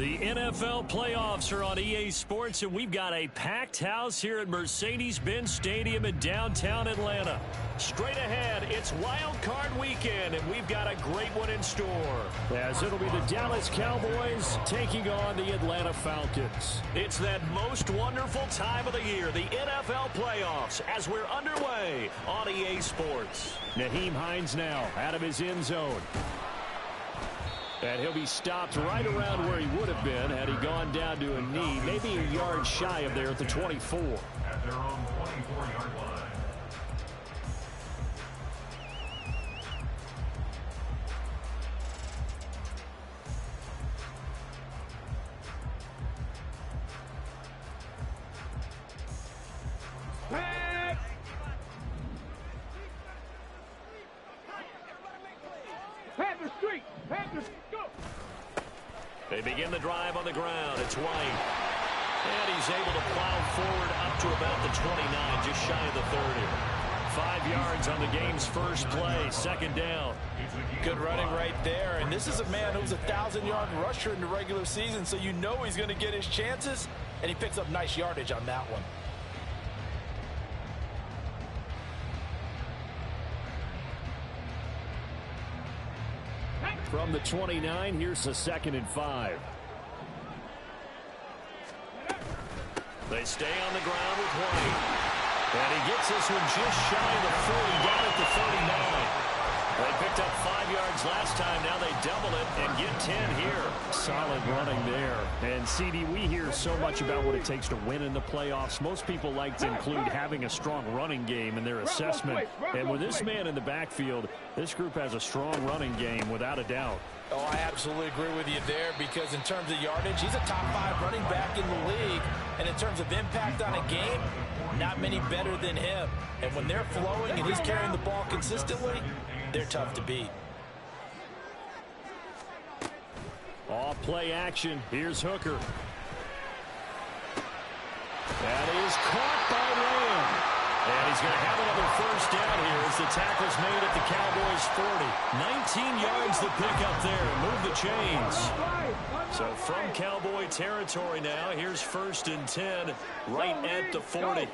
The NFL playoffs are on EA Sports, and we've got a packed house here at Mercedes-Benz Stadium in downtown Atlanta. Straight ahead, it's Wildcard Weekend, and we've got a great one in store, as it'll be the Dallas Cowboys taking on the Atlanta Falcons. It's that most wonderful time of the year, the NFL playoffs, as we're underway on EA Sports. Nyheim Hines now out of his end zone. And he'll be stopped right around where he would have been had he gone down to a knee, maybe a yard shy of there at the 24. At their own 24-yard line. They begin the drive on the ground. It's White. And he's able to plow forward up to about the 29, just shy of the 30. 5 yards on the game's first play, second down. Good running right there. And this is a man who's a 1,000-yard rusher in the regular season, so you know he's going to get his chances, and he picks up nice yardage on that one. From the 29, here's the 2nd and 5. They stay on the ground with White. And he gets this one just shy of the 40, down at the 39. They picked up 5 yards last time. Now they double it and get 10 here. Solid running there. And, CD, we hear so much about what it takes to win in the playoffs. Most people like to include having a strong running game in their assessment. And with this man in the backfield, this group has a strong running game without a doubt. Oh, I absolutely agree with you there, because in terms of yardage, he's a top 5 running back in the league. And in terms of impact on a game, not many better than him. And when they're flowing and he's carrying the ball consistently, they're tough to beat. Off play action. Here's Hooker. That is caught by Lamb. And he's going to have another first down here as the tackle's made at the Cowboys' 40. 19 yards to pick up there. Move the chains. So from Cowboy territory now, here's 1st and 10 right at the 40.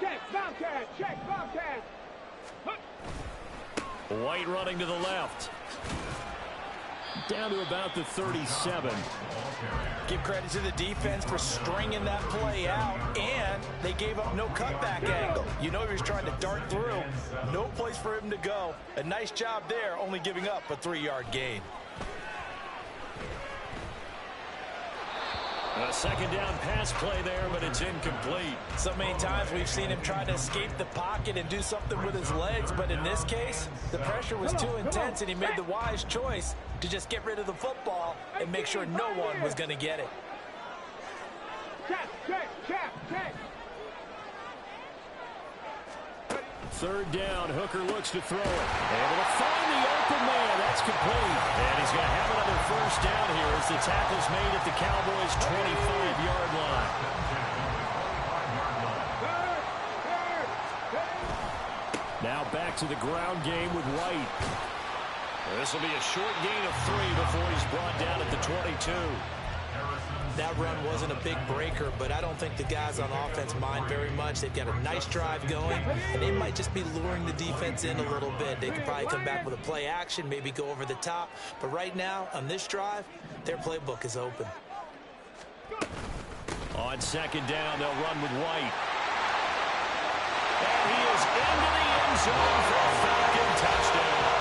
Check, Bobcat. White running to the left. Down to about the 37. Give credit to the defense for stringing that play out, and they gave up no cutback angle. You know he was trying to dart through. No place for him to go. A nice job there, only giving up a 3-yard gain. A second down pass play there, but it's incomplete. So many times we've seen him try to escape the pocket and do something with his legs, but in this case, the pressure was too intense, and he made the wise choice to just get rid of the football and make sure no one was going to get it. Check. 3rd down, Hooker looks to throw it. Able to find the open man. That's complete. And he's going to have another first down here as the tackle's made at the Cowboys' 25-yard line. Now back to the ground game with White. This will be a short gain of 3 before he's brought down at the 22. That run wasn't a big breaker, but I don't think the guys on offense mind very much. They've got a nice drive going, and they might just be luring the defense in a little bit. They could probably come back with a play action, maybe go over the top. But right now, on this drive, their playbook is open. On 2nd down, they'll run with White. And he is into the end zone for a Falcon touchdown.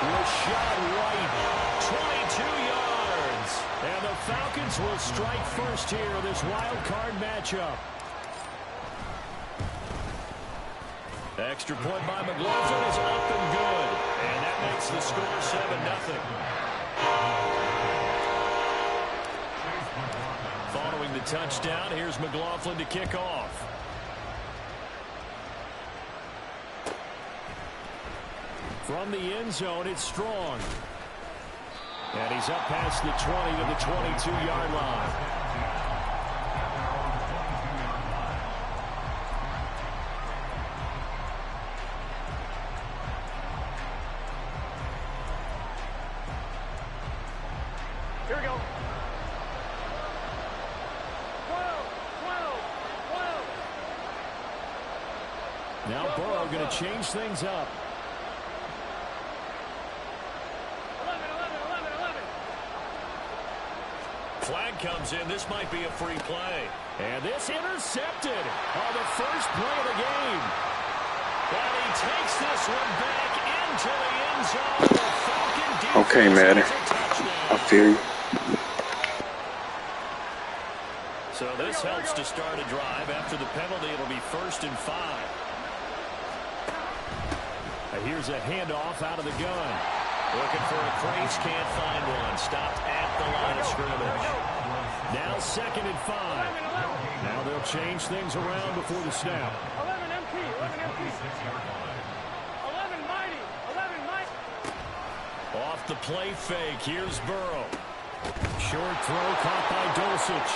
Rashad White, 22 yards. And the Falcons will strike first here in this wild card matchup. Extra point by McLaughlin is up and good. And that makes the score 7-0. Following the touchdown, here's McLaughlin to kick off. From the end zone, it's Strong. And he's up past the 20 to the 22-yard line. Now Burrow going to change things up. 11. Flag comes in. This might be a free play. And this intercepted on the first play of the game. And he takes this one back into the end zone. The Falcon defense Okay, Madden. I feel you. So this helps to start a drive. After the penalty, it'll be 1st and 5. Here's a handoff out of the gun. Looking for a crease, can't find one. Stopped at the line of scrimmage. Now 2nd and 5. Now they'll change things around before the snap. 11 empty. 11 mighty. Off the play fake. Here's Burrow. Short throw caught by Dulcich.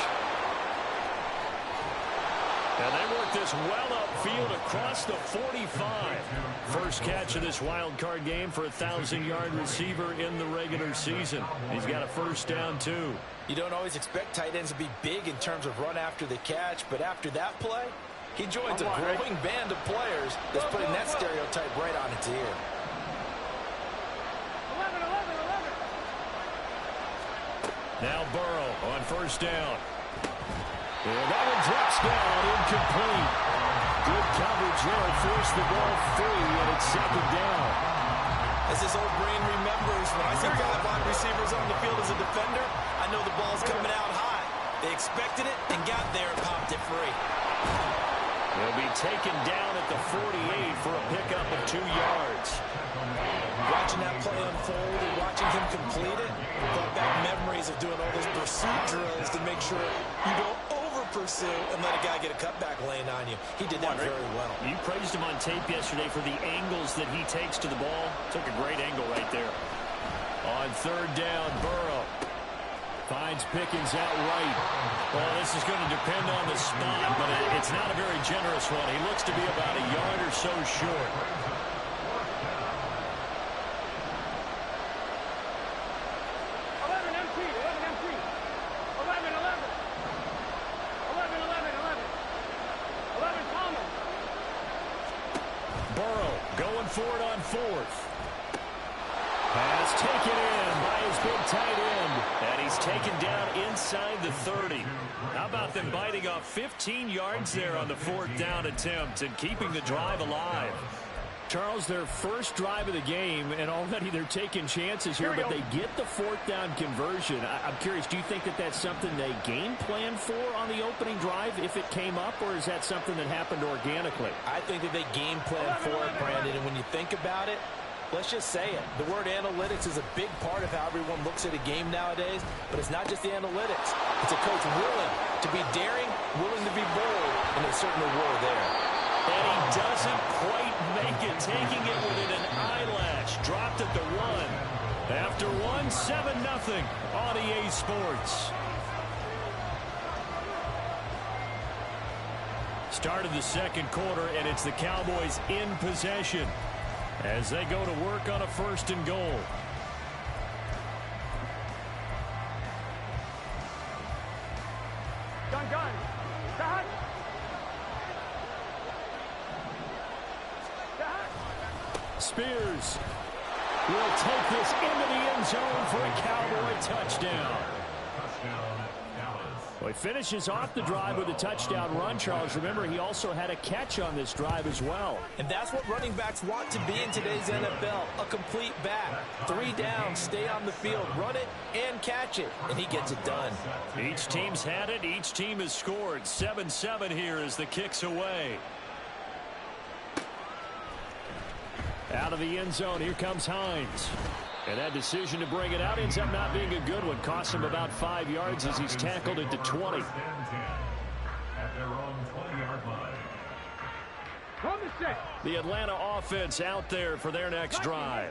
And they work this well upfield across the 45. First catch of this wild card game for a 1,000-yard receiver in the regular season. He's got a first down, too. You don't always expect tight ends to be big in terms of run after the catch, but after that play, he joins a growing band of players that's putting that stereotype right on its ear. 11. Now Burrow on first down. And that one drops down, incomplete. Good coverage there, forced the ball free, and it's 2nd down. As his old brain remembers, when I see 5 wide receivers on the field as a defender, I know the ball's coming out high. They expected it and got there and popped it free. He'll be taken down at the 48 for a pickup of 2 yards. Watching that play unfold and watching him complete it, brought back memories of doing all those pursuit drills to make sure you don't over-pursue and let a guy get a cutback lane on you. He did that very well. You praised him on tape yesterday for the angles that he takes to the ball. Took a great angle right there. On 3rd down, Burrow finds Pickens out right. Well, this is going to depend on the spot, but it's not a very generous one. He looks to be about a yard or so short. 11 empty. 11 common. Burrow going for it on 4th. Pass taken in by his big tight end. And he's taken down inside the 30. How about them biting off 15 yards there on the 4th down attempt and keeping the drive alive? Charles, their first drive of the game, and already they're taking chances here, but they get the 4th down conversion. I'm curious, do you think that that's something they game plan for on the opening drive if it came up, or is that something that happened organically? I think that they game plan for it, Brandon, and when you think about it, let's just say it. The word analytics is a big part of how everyone looks at a game nowadays, but it's not just the analytics. It's a coach willing to be daring, willing to be bold, and they certainly were there. And he doesn't quite make it, taking it within an eyelash. Dropped at the 1. After 1, 7-0 on EA Sports. Start of the 2nd quarter, and it's the Cowboys in possession as they go to work on a 1st and goal. Gun. Stop. Spears will take this into the end zone for a Cowboy touchdown. Well, he finishes off the drive with a touchdown run, Charles. Remember, he also had a catch on this drive as well. And that's what running backs want to be in today's NFL, a complete back. 3 downs, stay on the field, run it, and catch it, and he gets it done. Each team's had it. Each team has scored. 7-7 here as the kick's away. Out of the end zone, here comes Hines. And that decision to bring it out ends up not being a good one. Costs him about 5 yards as he's tackled at the 20. At their own 20-yard line. The Atlanta offense out there for their next drive.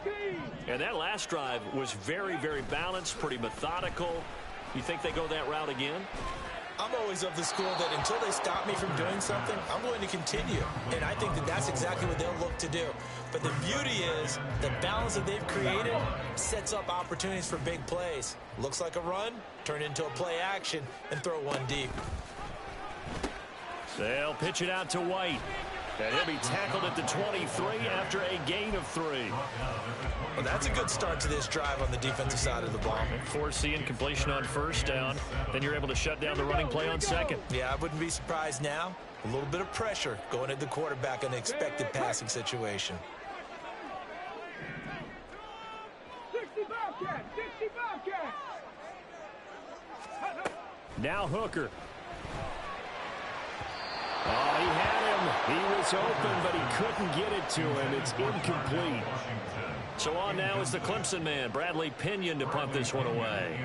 And that last drive was very, very balanced, pretty methodical. You think they go that route again? I'm always of the school that until they stop me from doing something, I'm going to continue. And I think that that's exactly what they'll look to do. But the beauty is the balance that they've created sets up opportunities for big plays. Looks like a run, turn into a play action, and throw one deep. They'll pitch it out to White. And he'll be tackled at the 23 after a gain of 3. Well, that's a good start to this drive on the defensive side of the ball. Force the incompletion on first down. Then you're able to shut down the running play on second. Yeah, I wouldn't be surprised now. A little bit of pressure going at the quarterback in an expected passing situation. 60 Bobcat! 60 Bobcat! Now Hooker. Oh, he had him. He was open, but he couldn't get it to him. It's incomplete. So on now is the Clemson man, Bradley Pinion, to punt this one away.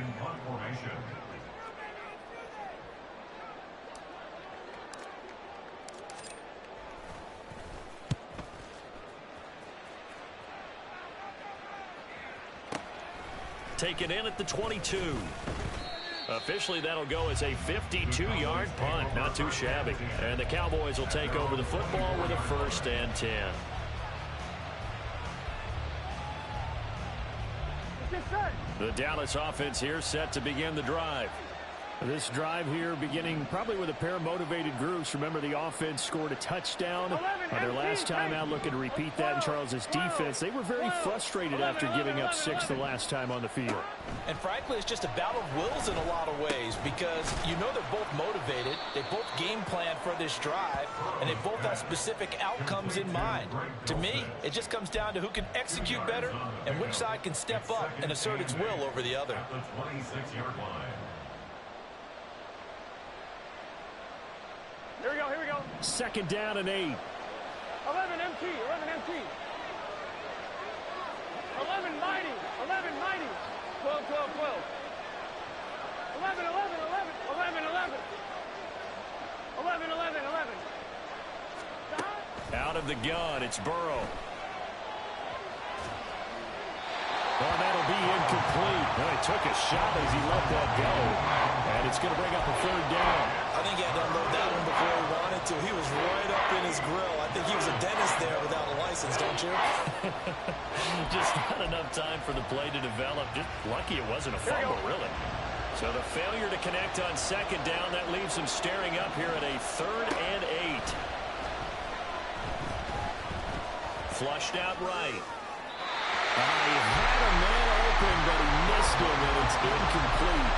Taken in at the 22. Officially, that'll go as a 52-yard punt. Not too shabby. And the Cowboys will take over the football with a 1st and 10. The Dallas offense here set to begin the drive. This drive here beginning probably with a pair of motivated groups. Remember, the offense scored a touchdown their last time out, looking to repeat that in Charles's defense. They were very frustrated after giving up 6 the last time on the field. And frankly, it's just a battle of wills in a lot of ways, because you know they're both motivated. They both game plan for this drive, and they both have specific outcomes in mind. To me, it just comes down to who can execute better and which side can step up and assert its will over the other. The 26-yard line. Here we go. 2nd down and 8. 11 MT, 11 MT. 11 mighty, 11 mighty. 12, 12, 12. 11, 11, 11, 11, 11. 11, 11, 11. Out of the gun, it's Burrow. Well, that'll be incomplete. Well, he took a shot as he let that go. And it's going to bring up a 3rd down. I think he had to unload that one before he wanted to. He was right up in his grill. I think he was a dentist there without a license, don't you? Just not enough time for the play to develop. Just lucky it wasn't a fumble, really. So the failure to connect on 2nd down, that leaves him staring up here at a 3rd and 8. Flushed out right. He had a man open, but he missed him, and it's incomplete.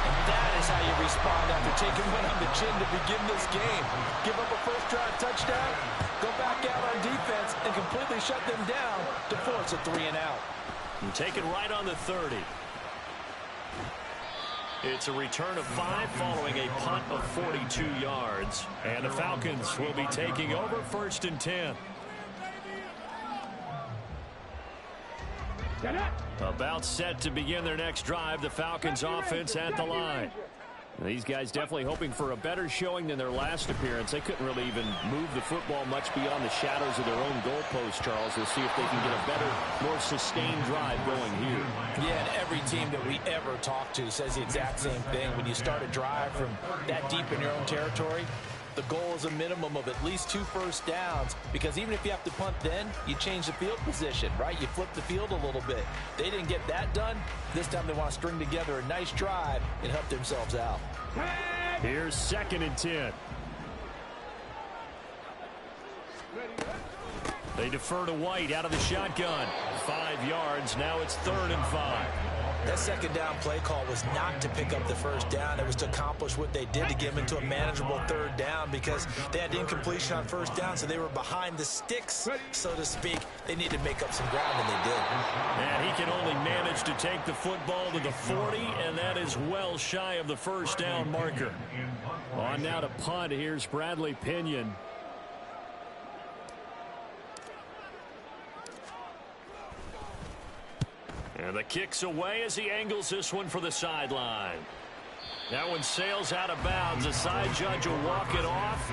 And that is how you respond after taking one on the chin to begin this game. Give up a first-drive touchdown, go back out on defense, and completely shut them down to force a 3-and-out. And take it right on the 30. It's a return of 5 following a punt of 42 yards. And the Falcons will be taking over 1st and 10. About set to begin their next drive. The Falcons offense at the line. These guys definitely hoping for a better showing than their last appearance. They couldn't really even move the football much beyond the shadows of their own goalpost, Charles. We'll see if they can get a better, more sustained drive going here. Yeah, and every team that we ever talk to says the exact same thing. When you start a drive from that deep in your own territory, the goal is a minimum of at least 2 first downs, because even if you have to punt then, you change the field position, right? You flip the field a little bit. They didn't get that done. This time they want to string together a nice drive and help themselves out. Here's 2nd and 10. They defer to White out of the shotgun. 5 yards. Now it's 3rd and 5. That 2nd down play call was not to pick up the first down. It was to accomplish what they did, to get them into a manageable 3rd down, because they had incompletion on first down, so they were behind the sticks, so to speak. They needed to make up some ground, and they did. And he can only manage to take the football to the 40, and that is well shy of the first down marker. On now to punt. Here's Bradley Pinion. And the kick's away as he angles this one for the sideline. That one sails out of bounds. The side judge will walk it off.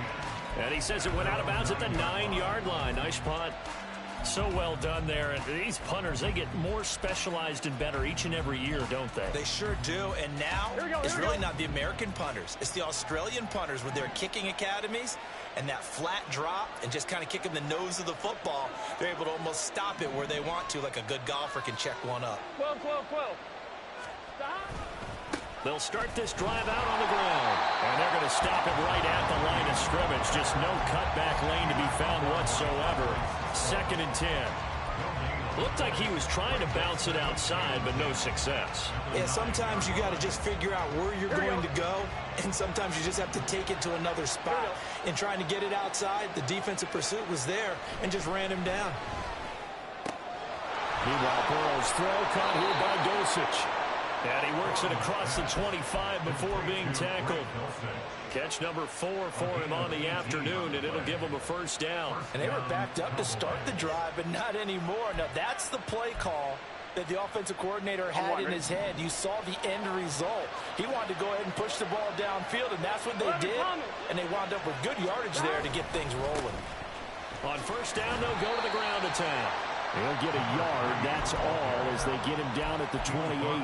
And he says it went out of bounds at the 9-yard line. Nice punt. So well done there. And these punters, they get more specialized and better each and every year, don't they? They sure do. And now it's really not the American punters. It's the Australian punters with their kicking academies and that flat drop and just kind of kicking the nose of the football. They're able to almost stop it where they want to, like a good golfer can check one up. 12, 12, 12. They'll start this drive out on the ground. And they're going to stop it right at the line of of scrimmage. Just no cutback lane to be found whatsoever. 2nd and 10. Looked like he was trying to bounce it outside, but no success. Yeah, sometimes you got to just figure out where you're going to go, and sometimes you just have to take it to another spot. In trying to get it outside, the defensive pursuit was there and just ran him down. Meanwhile, Burrow's throw caught here by Dulcich. And he works it across the 25 before being tackled. Catch number 4 for him on the afternoon, and it'll give him a first down. And they were backed up to start the drive, but not anymore. Now, that's the play call that the offensive coordinator had in his head. You saw the end result. He wanted to go ahead and push the ball downfield, and that's what they did. And they wound up with good yardage there to get things rolling. On first down, they'll go to the ground attack. He'll get a yard, that's all, as they get him down at the 28.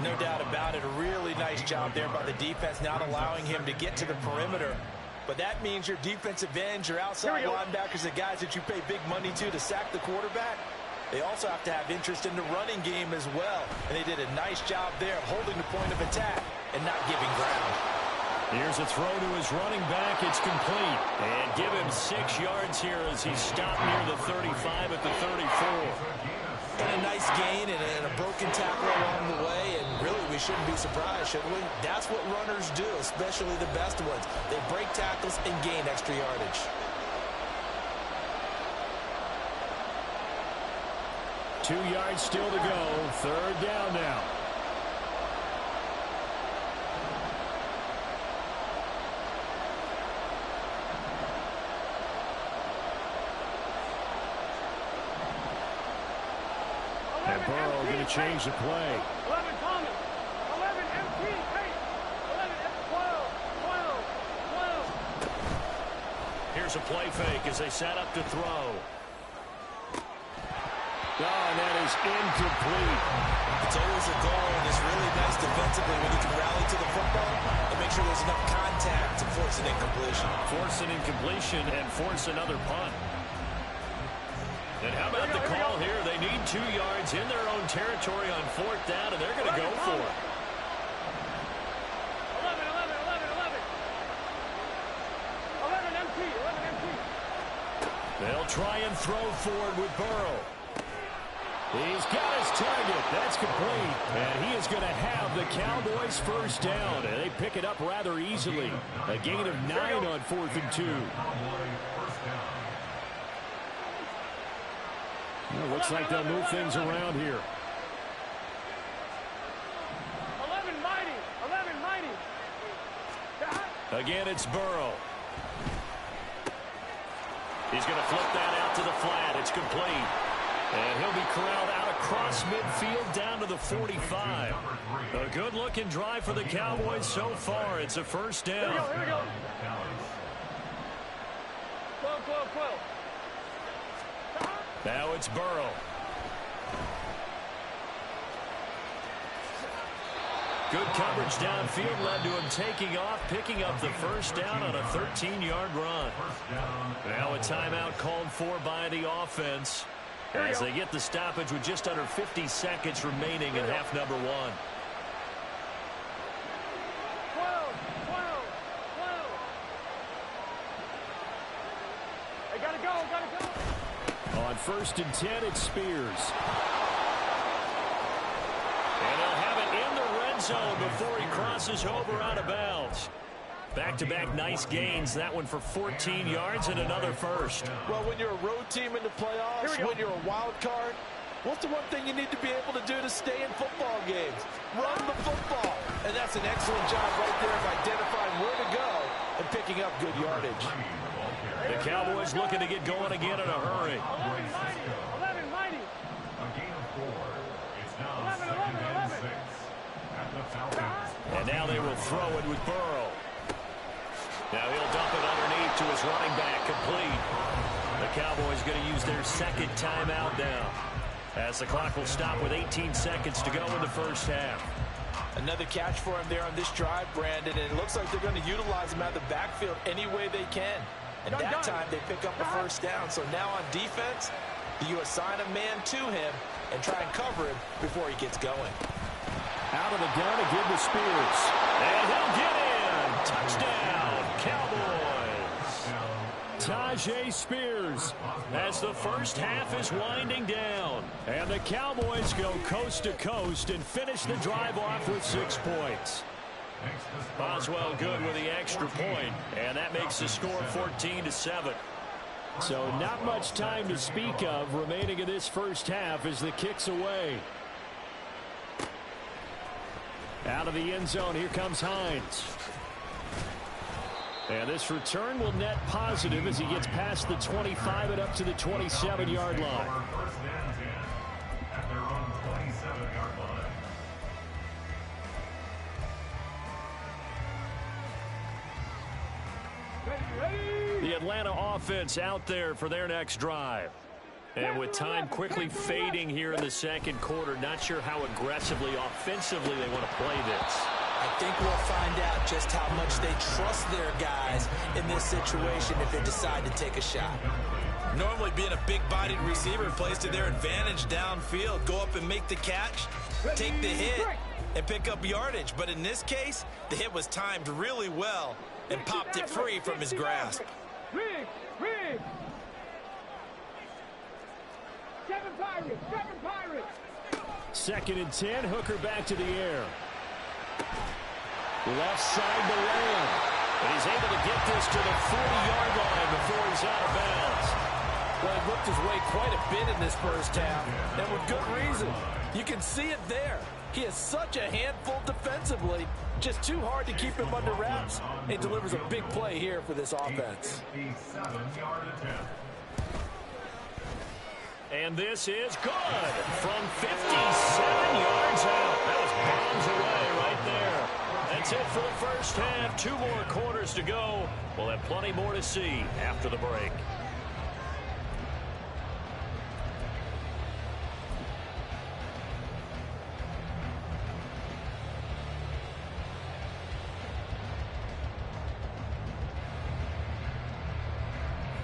No doubt about it. A really nice job there by the defense, not allowing him to get to the perimeter. But that means your defensive ends, your outside linebackers, the guys that you pay big money to sack the quarterback, they also have to have interest in the running game as well. And they did a nice job there of holding the point of attack and not giving ground. Here's a throw to his running back. It's complete. And give him 6 yards here as he's stopped near the 35 at the 34. And a nice gain and a broken tackle along the way. And really, we shouldn't be surprised, should we? That's what runners do, especially the best ones. They break tackles and gain extra yardage. Two yards still to go. 3rd down now. And Burrow going to change the play. 11 Thomas. 11 MT. 11 12. 12. 12. Here's a play fake as they set up to throw. And that is incomplete. It's always a goal, and it's really nice defensively when you can rally to the football and make sure there's enough contact to force an incompletion. Force an incompletion and force another punt. And how about the call here? They need 2 yards in their own territory on 4th down, and they're going to go for it. 11, 11, 11, 11. 11 MT, 11 MT. They'll try and throw forward with Burrow. He's got his target. That's complete. And he is going to have the Cowboys first down. And they pick it up rather easily. A gain of 9 on 4th and 2. Well, looks like they'll move things around here. 11 mighty. 11 mighty. Again, it's Burrow. He's going to flip that out to the flat. It's complete. And he'll be corralled out across midfield down to the 45. A good-looking drive for the Cowboys so far. It's a first down. Here we go. 12, 12, 12. Now it's Burrow. Good coverage downfield led to him taking off, picking up the first down on a 13-yard run. Now a timeout called for by the offense as they get the stoppage with just under 50 seconds remaining in half number 1. 12, 12, 12. They gotta go, gotta go. On 1st and 10, it's Spears. And they'll have it in the red zone before he crosses over out of bounds. Back-to-back nice gains. That one for 14 yards and another first. Well, when you're a road team in the playoffs, when you're a wild card, what's the one thing you need to be able to do to stay in football games? Run the football. And that's an excellent job right there of identifying where to go and picking up good yardage. The Cowboys looking to get going again in a hurry. 11 mighty. 11 mighty. A gain of 4. It's now 11, 2nd 11, and 11. 6 at the Falcons. And now they will throw it with Burrow. Now he'll dump it underneath to his running back, complete. The Cowboys going to use their 2nd timeout now, as the clock will stop with 18 seconds to go in the first half. Another catch for him there on this drive, Brandon, and it looks like they're going to utilize him out of the backfield any way they can. And that time they pick up a first down. So now on defense, you assign a man to him and try and cover him before he gets going. Out of the gun to give to Spears. And he'll get in. Touchdown, Cowboys. Tyjae Spears as the first half is winding down. And the Cowboys go coast to coast and finish the drive off with 6 points. Boswell good with the extra point, and that makes the score 14-7. So not much time to speak of remaining in this first half as the kick's away. Out of the end zone, here comes Hines. And this return will net positive as he gets past the 25 and up to the 27-yard line. First and 10 at their own 27-yard line. The Atlanta offense out there for their next drive. And with time quickly fading here in the second quarter, not sure how aggressively, offensively they want to play this. I think we'll find out just how much they trust their guys in this situation if they decide to take a shot. Normally being a big-bodied receiver plays to their advantage downfield. Go up and make the catch, take the hit, and pick up yardage. But in this case, the hit was timed really well and popped it free from his grasp. Rig! 7 Pirates! 2nd and 10, Hooker back to the air. Left side to Lamb. And he's able to get this to the 40-yard line before he's out of bounds. Well, he looked his way quite a bit in this first half, and with good reason. You can see it there. He is such a handful defensively, just too hard to keep him under wraps. He delivers a big play here for this offense. 57-yard attempt. And this is good from 57 yards out. That was bombs away right there. That's it for the first half. 2 more quarters to go. We'll have plenty more to see after the break.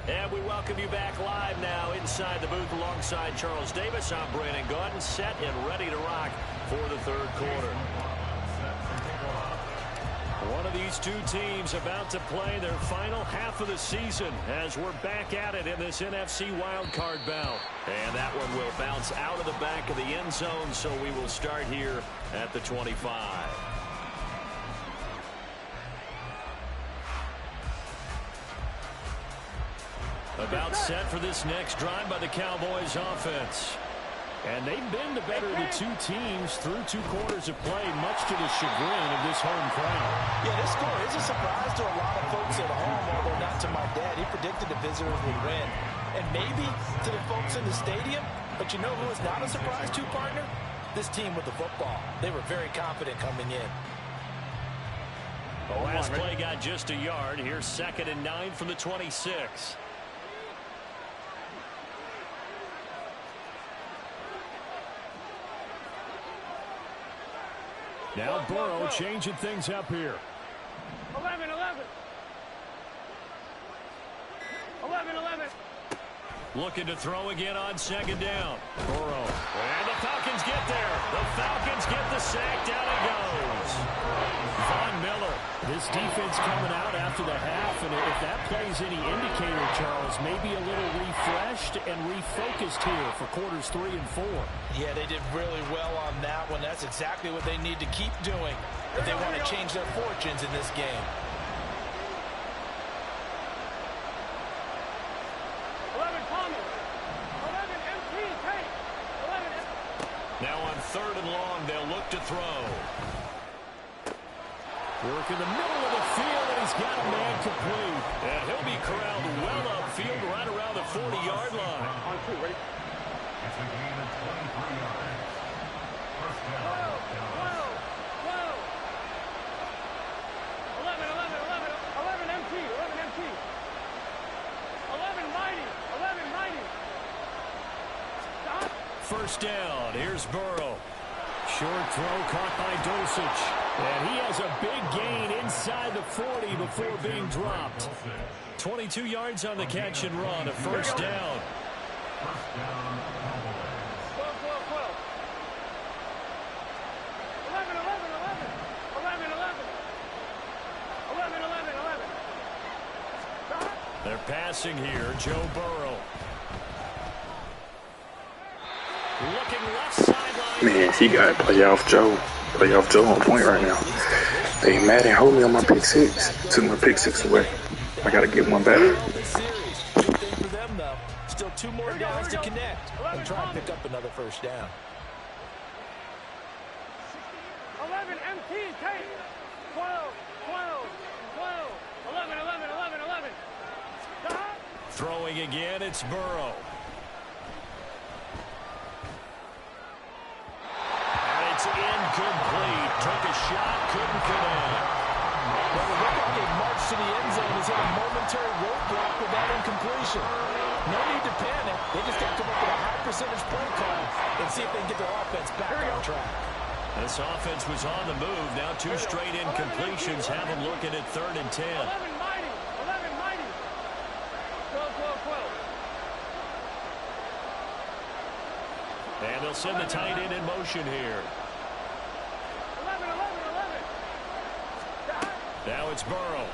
And we welcome you back live now inside the booth alongside Charles Davis. I'm Brandon Gaudin, set and ready to rock for the third quarter. One of these two teams about to play their final half of the season as we're back at it in this NFC wildcard bout. And that one will bounce out of the back of the end zone, so we will start here at the 25. About set for this next drive by the Cowboys offense. And they've been the better of the two teams through 2 quarters of play, much to the chagrin of this home crowd. Yeah, this score is a surprise to a lot of folks at home, although not to my dad. He predicted the visitors would win. And maybe to the folks in the stadium, but you know who is not a surprise to, partner? This team with the football. They were very confident coming in. The last play got just a yard. Here's 2nd and 9 from the 26. Now Burrow changing things up here. 11. Looking to throw again on 2nd down. Burrow. And the Falcons get there. The Falcons get the sack. Down it goes. Von Miller. This defense coming out after the half, and if that plays any indicator, Charles, maybe a little refreshed and refocused here for quarters 3 and 4. Yeah, they did really well on that one. That's exactly what they need to keep doing if they want to change their fortunes in this game. 11 Thomas. 11 MT. Take. 11. Now on 3rd and long, they'll look to throw. Work in the middle of the field, and he's got a man complete. And he'll be corralled well upfield right around the 40-yard line. On 2, ready? It's a gain of 23 yards. First down. 11 MT. 11 mighty. Stop. First down. Here's Burrow. Short throw caught by Dulcich. And he has a big gain inside the 40 before being dropped. 22 yards on the catch and run. A first down. First down. 12. 11. They're passing here. Joe Burrow. Looking left sideline. Man, he got playoff Joe. Playoff Joe on point right now. Hey, Madden, hold me on my pick six. Took my pick six away. I got to get one back. Good thing for them, though. Still 2 more downs to connect and try and pick up another first down. 11 MT, take. 12, 12, 12. 11, 11, 11, 11. Stop. Throwing again, it's Burrow. And it's incomplete. Took a shot, couldn't connect. Well, it looked like a march to the end zone has hit a momentary roadblock with that incompletion. No need to panic. They just got to come up with a high percentage play call and see if they can get their offense back on track. This offense was on the move. Now 2 straight incompletions have them looking at 3rd and 10. 11 mighty. 11 mighty. 12, 12, 12. And they'll send the tight end in motion here. 11, 11, 11. Stop. Now it's Burrow.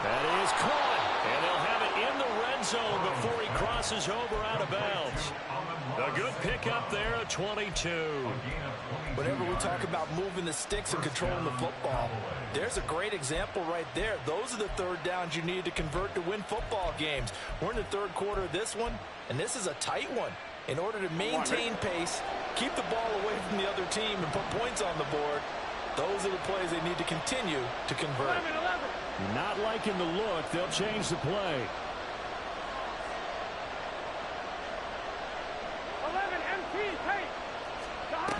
That is caught. And they'll have it in the red zone before he crosses over out of bounds. A good pickup there at 22. Whenever we talk about moving the sticks and controlling the football, there's a great example right there. Those are the 3rd downs you need to convert to win football games. We're in the 3rd quarter of this one, and this is a tight one. In order to maintain pace, keep the ball away from the other team, and put points on the board, those are the plays they need to continue to convert. 11, 11. Not liking the look. They'll change the play. 11 MT, take. Stop.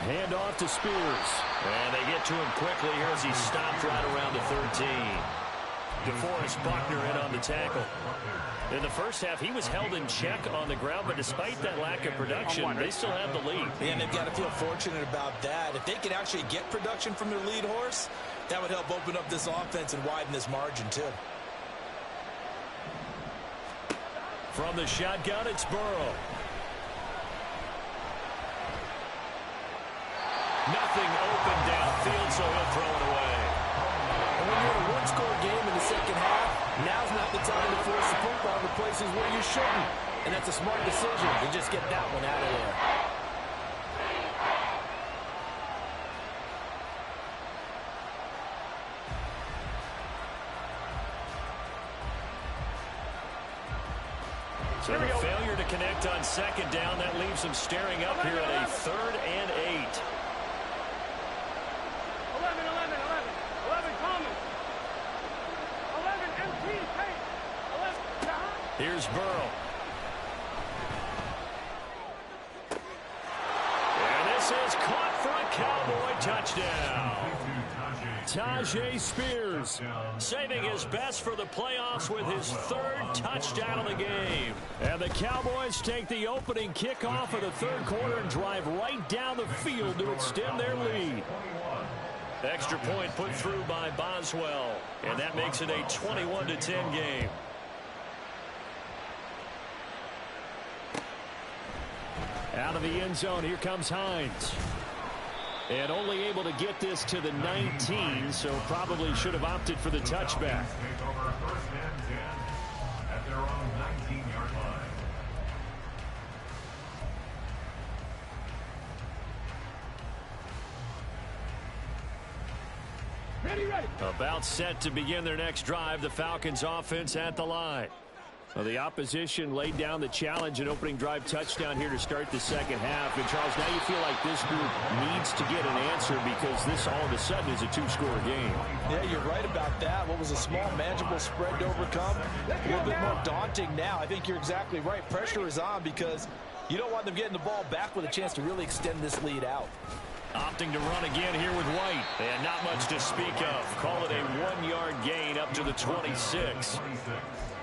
Hand off to Spears. And they get to him quickly here as he stopped right around the 13. DeForest Buckner in on the tackle. In the first half, he was held in check on the ground, but despite that lack of production, they still have the lead. And they've got to feel fortunate about that. If they can actually get production from their lead horse, that would help open up this offense and widen this margin, too. From the shotgun, it's Burrow. Nothing open downfield, so he'll throw it away. And when you're in a one-score game in the second half, now's not the time to force the football to places where you shouldn't. And that's a smart decision to just get that one out of there. So the failure to connect on 2nd down, that leaves them staring up here at a 3rd and 8. 11, 11, 11. 11 common. 11 MT, take. 11, stop. Here's Burrow. And this is caught for a Cowboy touchdown. Tajay Spears saving his best for the playoffs with his 3rd touchdown of the game. And the Cowboys take the opening kickoff of the 3rd quarter and drive right down the field to extend their lead. Extra point put through by Boswell, and that makes it a 21-10 game. Out of the end zone, here comes Hines. And only able to get this to the 19, so probably should have opted for the touchback. Take over 1st and 10 at their own 19-yard line. Ready, ready. About set to begin their next drive, the Falcons offense at the line. Well, the opposition laid down the challenge and opening drive touchdown here to start the second half. And, Charles, now you feel like this group needs to get an answer because this all of a sudden is a 2-score game. Yeah, you're right about that. What was a small, manageable spread to overcome, a little bit more daunting now. I think you're exactly right. Pressure is on because you don't want them getting the ball back with a chance to really extend this lead out. Opting to run again here with White. And not much to speak of. Call it a 1-yard gain up to the 26.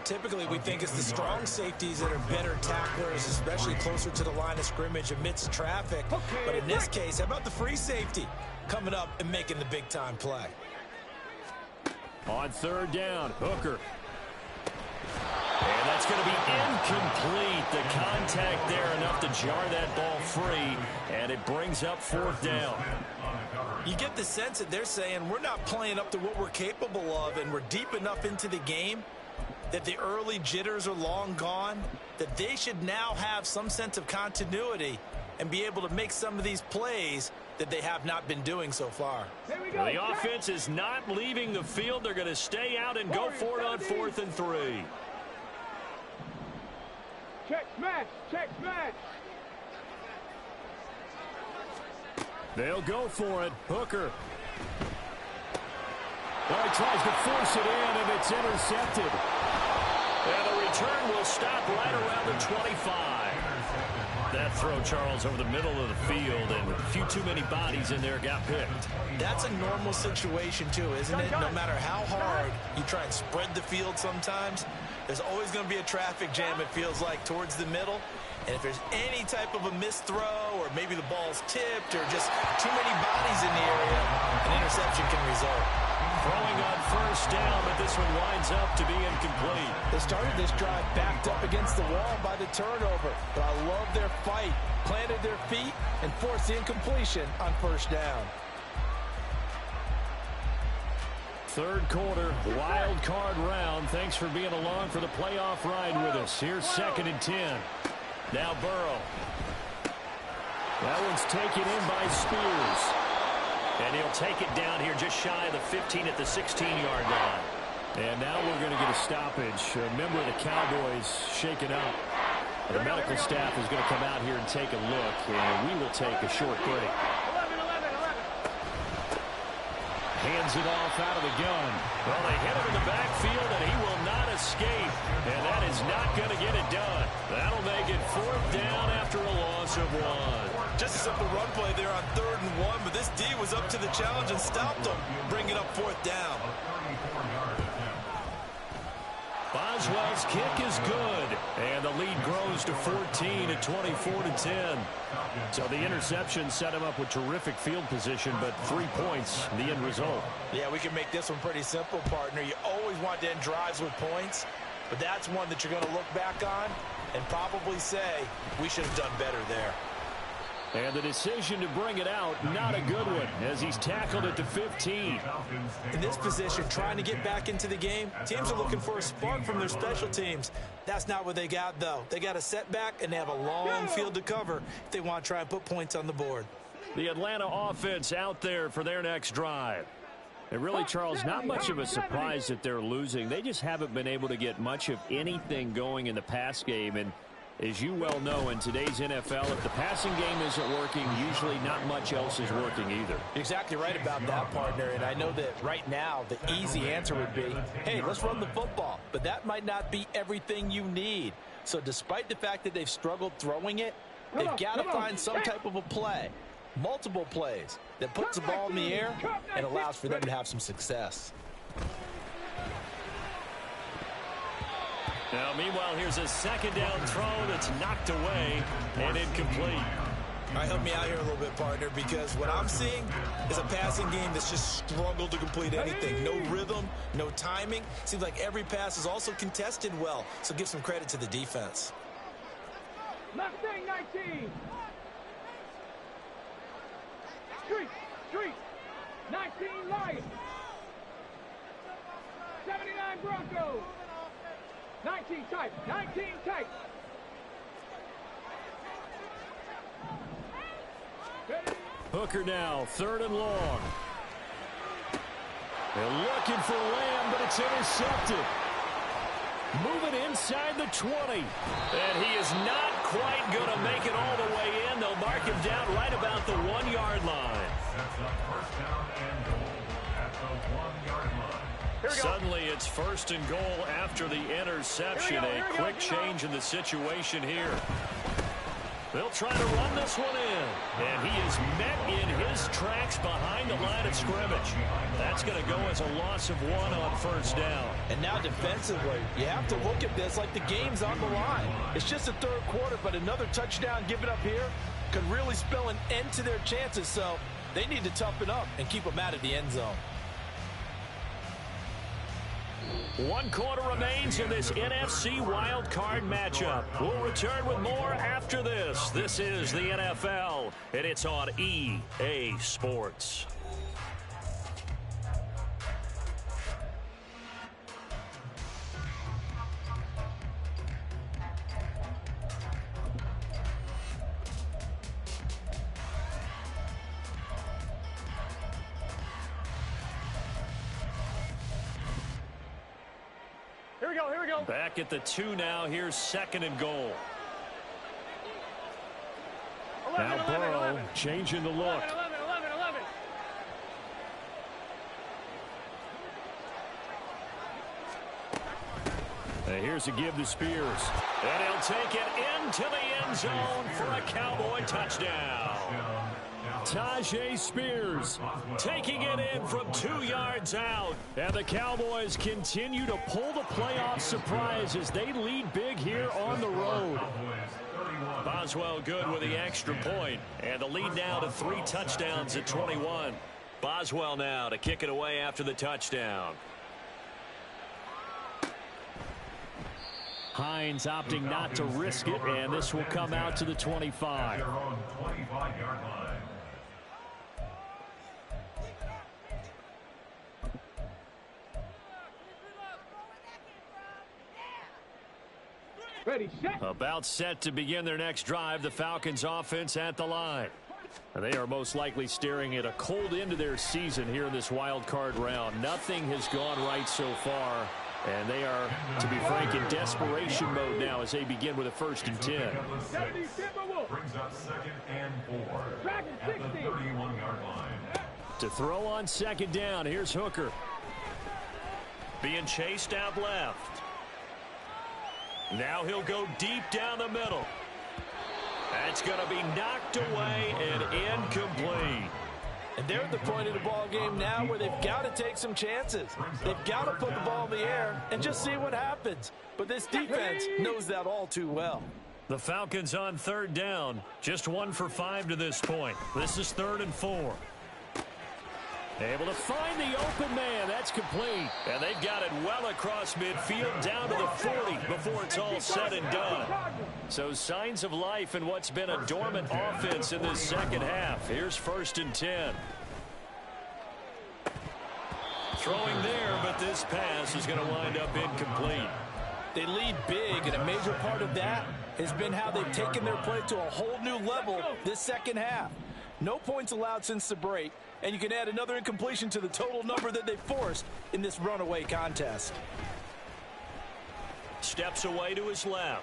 Typically, we think it's the strong safeties that are better tacklers, especially closer to the line of scrimmage amidst traffic. But in this case, how about the free safety coming up and making the big-time play? On 3rd down, Hooker. And that's going to be incomplete. The contact there enough to jar that ball free, and it brings up 4th down. You get the sense that they're saying we're not playing up to what we're capable of, and we're deep enough into the game that the early jitters are long gone, that they should now have some sense of continuity and be able to make some of these plays that they have not been doing so far. Well, the offense is not leaving the field. They're going to stay out and go for it on 4th and 3. Check smash, check smash. They'll go for it. Hooker. Well, he tries to force it in, and it's intercepted. And the return will stop right around the 25. That throw, Charles, over the middle of the field, and a few too many bodies in there got picked. That's a normal situation, too, isn't it? No matter how hard you try and spread the field sometimes, there's always going to be a traffic jam, it feels like, towards the middle. And if there's any type of a missed throw, or maybe the ball's tipped, or just too many bodies in the area, an interception can result. Throwing on 1st down, but this one winds up to be incomplete. They started this drive backed up against the wall by the turnover, but I love their fight. Planted their feet and forced the incompletion on 1st down. 3rd quarter, wild card round. Thanks for being along for the playoff ride with us. Here's 2nd and 10. Now Burrow. That one's taken in by Spears. And he'll take it down here just shy of the 15 at the 16-yard line. And now we're going to get a stoppage. A member of the Cowboys shaken up. The medical staff is going to come out here and take a look, and we will take a short break. 11. Hands it off out of the gun. Well, they hit him in the backfield, and he will not escape. And that is not going to get it done. That'll make it 4th down after a loss of 1. Just a simple run play there on 3rd and 1, but this D was up to the challenge and stopped them, bringing up 4th down. Boswell's kick is good, and the lead grows to 14 at 24-10. So the interception set him up with terrific field position, but 3 points, the end result. Yeah, we can make this one pretty simple, partner. You always want to end drives with points, but that's one that you're going to look back on and probably say, we should have done better there. And the decision to bring it out, not a good one, as he's tackled at the 15. In this position, trying to get back into the game, teams are looking for a spark from their special teams. That's not what they got, though. They got a setback, and they have a long field to cover if they want to try and put points on the board. The Atlanta offense out there for their next drive. And really, Charles, not much of a surprise that they're losing. They just haven't been able to get much of anything going in the pass game, and as you well know, in today's NFL, if the passing game isn't working, usually not much else is working either. Exactly right about that, partner. And I know that right now the easy answer would be, hey, let's run the football. But that might not be everything you need. So despite the fact that they've struggled throwing it, they've got to find some type of a play, multiple plays, that puts the ball in the air and allows for them to have some success. Now, meanwhile, here's a 2nd down throw that's knocked away and incomplete. All right, help me out here a little bit, partner, because what I'm seeing is a passing game that's just struggled to complete anything. No rhythm, no timing. Seems like every pass is also contested well, so give some credit to the defense. Mustang 19. Street. 19 Lions. 79 Broncos. 19 tight. Hooker now, 3rd and long. They're looking for Lamb, but it's intercepted. Moving inside the 20. And he is not quite going to make it all the way in. They'll mark him down right about the 1-yard line. That's a 1st down and goal at the 1-yard line. Suddenly it's 1st and goal after the interception. A quick change in the situation here. They'll try to run this one in. And he is met in his tracks behind the line of scrimmage. That's going to go as a loss of 1 on 1st down. And now defensively, you have to look at this like the game's on the line. It's just the 3rd quarter, but another touchdown given up here could really spell an end to their chances. So they need to toughen up and keep them out of the end zone. 1 quarter remains in this NFC wildcard matchup. We'll return with more after this. This is the NFL, and it's on EA Sports. Here we go. Back at the 2 now. Here's 2nd and goal. 11, Now 11, Burrow 11. changing the look. 11. And here's a give to Spears. And he'll take it into the end zone for a Cowboy touchdown. Tajay Spears taking it in from 2 yards out. And the Cowboys continue to pull the playoff surprise as they lead big here on the road. Boswell good with the extra point. And the lead now to 3 touchdowns at 21. Boswell now to kick it away after the touchdown. Hines opting not to risk it, and this will come out to the 25. Ready, set. About set to begin their next drive, the Falcons offense at the line. They are most likely staring at a cold end to their season here in this wild card round. Nothing has gone right so far, and they are, to be frank, in desperation mode now as they begin with a 1st and 10. Brings up 2nd and 4 at the 31-yard line. To throw on 2nd down, here's Hooker. Being chased out left. Now he'll go deep down the middle. That's going to be knocked away and incomplete. And they're at the point of the ball game now where they've got to take some chances. They've got to put the ball in the air and just see what happens. But this defense knows that all too well. The Falcons on 3rd down. Just 1 for 5 to this point. This is 3rd and 4. Able to find the open man. That's complete. And they've got it well across midfield down to the 40 before it's all said and done. So signs of life in what's been a dormant offense in this 2nd half. Here's 1st and 10. Throwing there, but this pass is going to wind up incomplete. They lead big, and a major part of that has been how they've taken their play to a whole new level this 2nd half. No points allowed since the break, and you can add another incompletion to the total number that they forced in this runaway contest. Steps away to his left.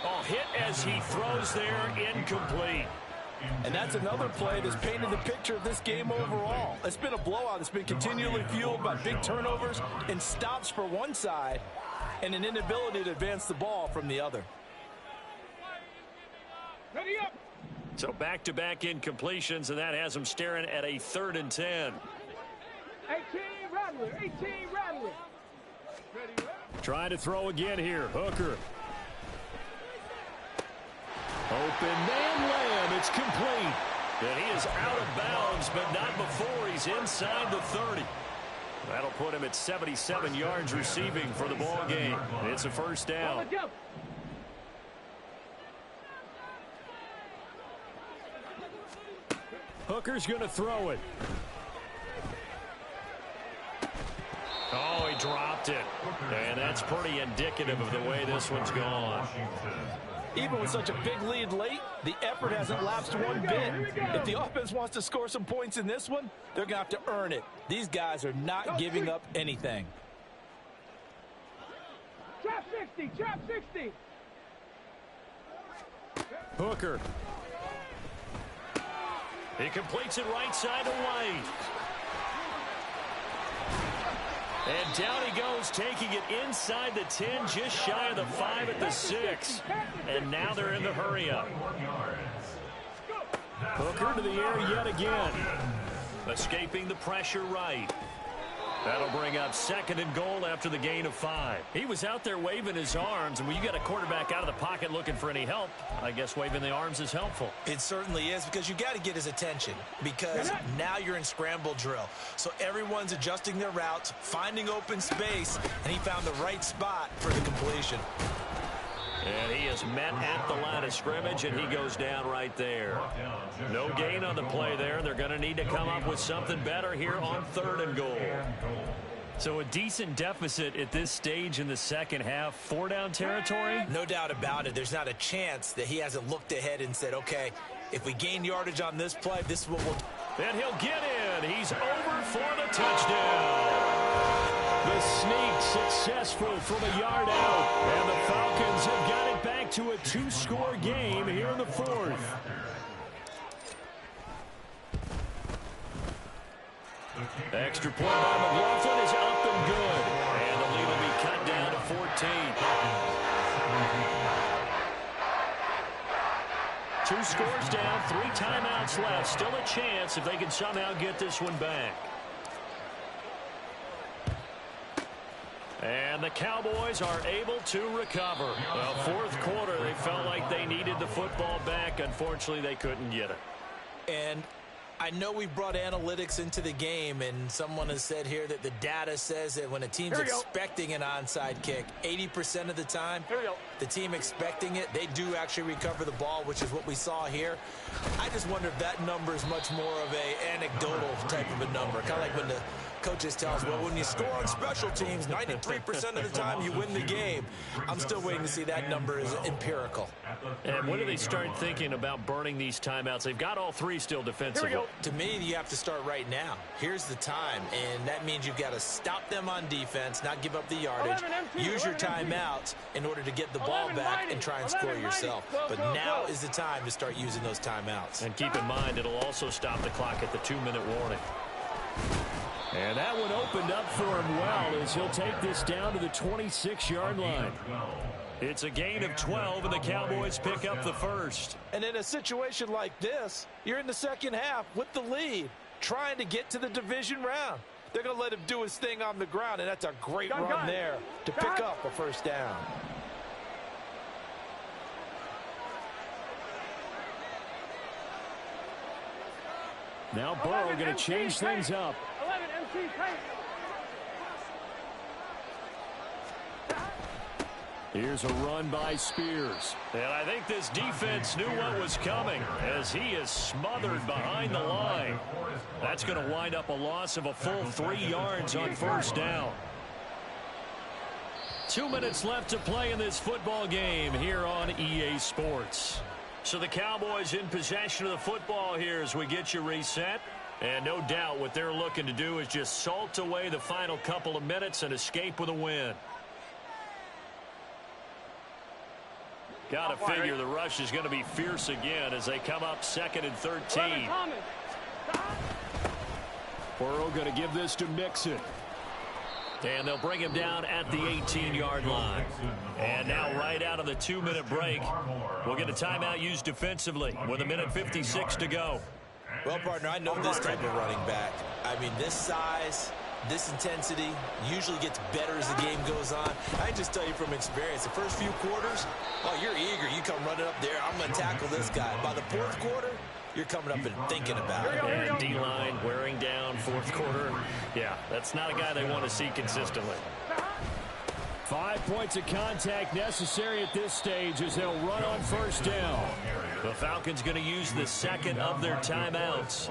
Oh, hit as he throws there, incomplete. And that's another play that's painted the picture of this game overall. It's been a blowout. It's been continually fueled by big turnovers and stops for one side and an inability to advance the ball from the other. Ready up. So back-to-back incompletions, and that has them staring at a 3rd and 10. 18 Rattler. Ready, Trying to throw again here. Hooker. Open man Lamb. It's complete. And he is out of bounds, but not before he's inside the 30. That'll put him at 77 yards receiving for the ball game. It's a 1st down. Hooker's going to throw it. Oh, he dropped it. And that's pretty indicative of the way this one's gone. Even with such a big lead late, the effort hasn't lapsed one bit. If the offense wants to score some points in this one, they're going to have to earn it. These guys are not giving up anything. Trap 60. Hooker. He completes it right side to White. And down he goes, taking it inside the 10, just shy of the 5 at the 6. And now they're in the hurry-up. Hooker to the air yet again. Escaping the pressure right. That'll bring up 2nd and goal after the gain of 5. He was out there waving his arms, and when you got a quarterback out of the pocket looking for any help, I guess waving the arms is helpful. It certainly is, because you got to get his attention, because now you're in scramble drill. So everyone's adjusting their routes, finding open space, and he found the right spot for the completion. And he is met at the line of scrimmage, and he goes down right there. No gain on the play there. They're going to need to come up with something better here on 3rd and goal. So a decent deficit at this stage in the second half. 4-down territory? No doubt about it. There's not a chance that he hasn't looked ahead and said, okay, if we gain yardage on this play, this is what we'll do. And he'll get in. He's over for the touchdown. The sneak successful from a yard out. And the Falcons have got it back to a 2-score game here in the 4th. Extra point by McLaughlin is up and good. And the lead will be cut down to 14. 2 scores down, 3 timeouts left. Still a chance if they can somehow get this one back. And the Cowboys are able to recover. Well, 4th quarter, they felt like they needed the football back. Unfortunately, they couldn't get it. And I know we brought analytics into the game, and someone has said here that the data says that when a team's expecting an onside kick, 80% of the time, the team expecting it, they do actually recover the ball, which is what we saw here. I just wonder if that number is much more of a anecdotal type of a number, kind of like when the coaches tell us, well, when you score on special teams, 93% of the time you win the game. I'm still waiting to see that number is empirical. And when do they start thinking about burning these timeouts? They've got all 3 still defensively. To me, you have to start right now. Here's the time, and that means you've got to stop them on defense, not give up the yardage, use your timeouts in order to get the ball back and try and score yourself. But now is the time to start using those timeouts. And keep in mind, it'll also stop the clock at the 2-minute warning. And that one opened up for him well as he'll take this down to the 26-yard line. It's a gain of 12, and the Cowboys pick up the 1st. And in a situation like this, you're in the second half with the lead, trying to get to the division round. They're going to let him do his thing on the ground, and that's a great run there to pick up a 1st down. Now Burrow going to change things up. 11 MC tight. Here's a run by Spears. And I think this defense knew what was coming as he is smothered behind the line. That's going to wind up a loss of a full 3 yards on 1st down. 2 minutes left to play in this football game here on EA Sports. So the Cowboys in possession of the football here as we get you reset. And no doubt what they're looking to do is just salt away the final couple of minutes and escape with a win. Got to figure the rush is going to be fierce again as they come up 2nd and 13. Burrow going to give this to Mixon. And they'll bring him down at the 18-yard line. And now right out of the 2-minute break, we'll get a timeout used defensively with 1:56 to go. Well, partner, I know this type of running back. I mean, this size, this intensity usually gets better as the game goes on. I can just tell you from experience, the first few quarters, oh, you're eager. You come running up there, I'm going to tackle this guy. By the 4th quarter, you're coming up and thinking about it. And D-line wearing down 4th quarter. Yeah, that's not a guy they want to see consistently. 5 points of contact necessary at this stage as they'll run on 1st down. The Falcons going to use the 2nd of their timeouts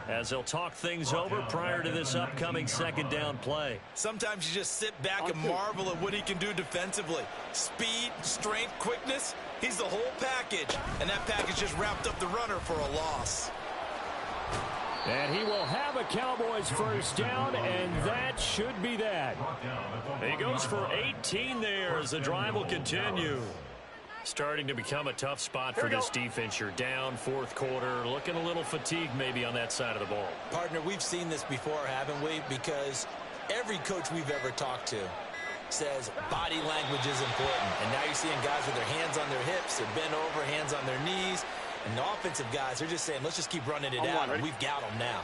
as they'll talk things over prior to this upcoming 2nd down play. Sometimes you just sit back and marvel at what he can do defensively. Speed, strength, quickness. He's the whole package, and that package just wrapped up the runner for a loss. And he will have a Cowboys 1st down, and that should be that. He goes for 18 there as the drive will continue. Starting to become a tough spot for this defense. You're down 4th quarter, looking a little fatigued maybe on that side of the ball. Partner, we've seen this before, haven't we? Because every coach we've ever talked to says body language is important. And now you're seeing guys with their hands on their hips, they're bent over, hands on their knees. And the offensive guys, they're just saying, let's just keep running it out. And we've got them now.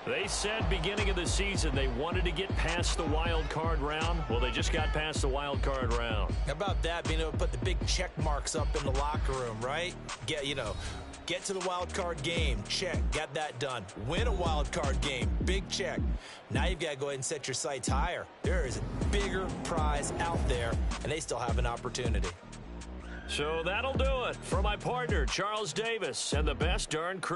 They said beginning of the season they wanted to get past the wild card round. Well, they just got past the wild card round. How about that, being able to put the big check marks up in the locker room, right? Get to the wild card game, check, got that done. Win a wild card game, big check. Now you've got to go ahead and set your sights higher. There is a bigger prize out there, and they still have an opportunity. So that'll do it for my partner, Charles Davis, and the best darn crew.